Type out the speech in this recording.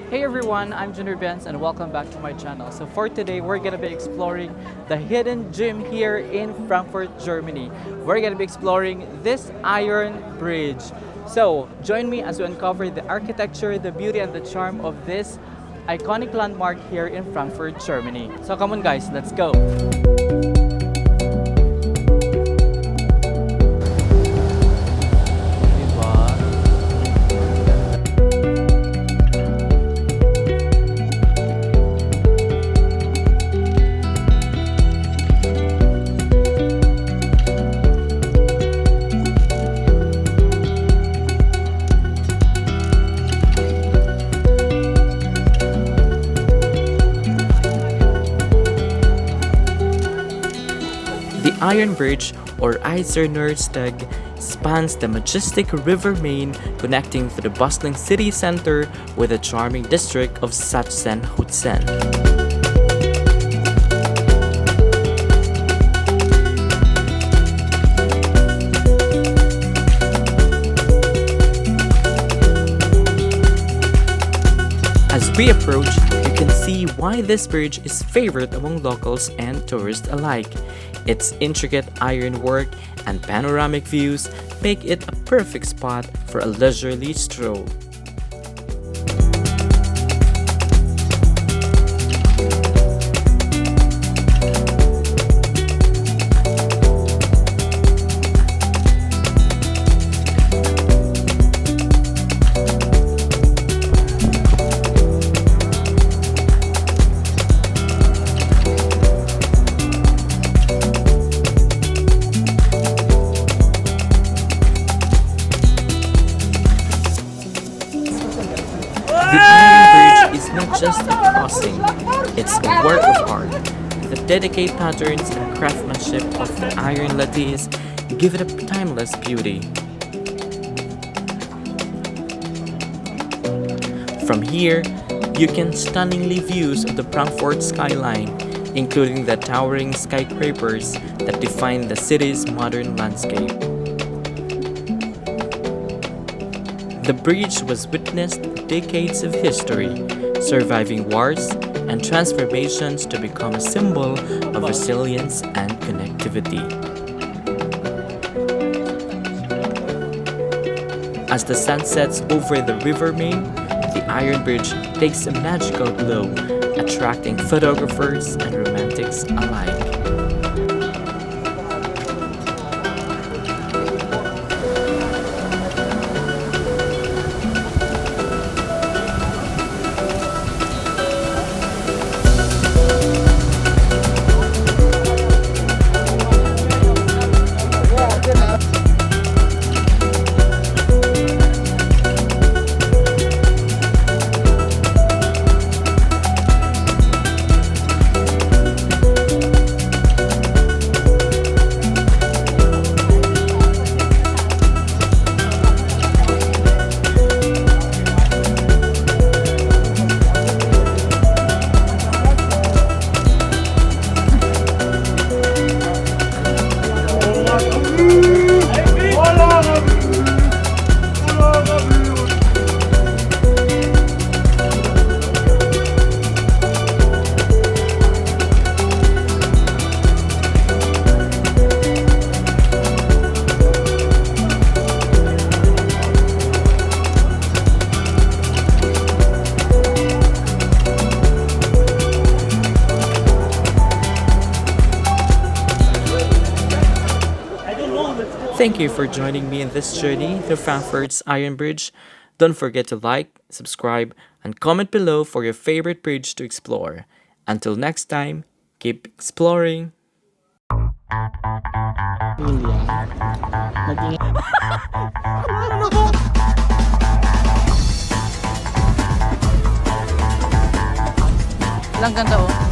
Hey everyone, I'm Junior Benz and welcome back to my channel. So for today, we're gonna be exploring the hidden gem here in Frankfurt, Germany. We're gonna be exploring this iron bridge. So join me as we uncover the architecture, the beauty, and the charm of this iconic landmark here in Frankfurt, Germany. So come on guys, let's go! The Iron Bridge, or Eiserner Steg, spans the majestic river Main, connecting to the bustling city center with the charming district of Sachsenhausen. As we approach, you can see why this bridge is favored among locals and tourists alike. Its intricate ironwork and panoramic views make it a perfect spot for a leisurely stroll. The Iron Bridge is not just a crossing, it's a work of art. The delicate patterns and craftsmanship of the iron lattice give it a timeless beauty. From here, you can stunningly views of the Frankfurt skyline, including the towering skyscrapers that define the city's modern landscape. The bridge was witness to decades of history, surviving wars and transformations to become a symbol of resilience and connectivity. As the sun sets over the river Main, the Iron Bridge takes a magical glow, attracting photographers and romantics alike. Thank you for joining me in this journey through Frankfurt's Iron Bridge. Don't forget to like, subscribe, and comment below for your favorite bridge to explore. Until next time, keep exploring! Lang ganda oh.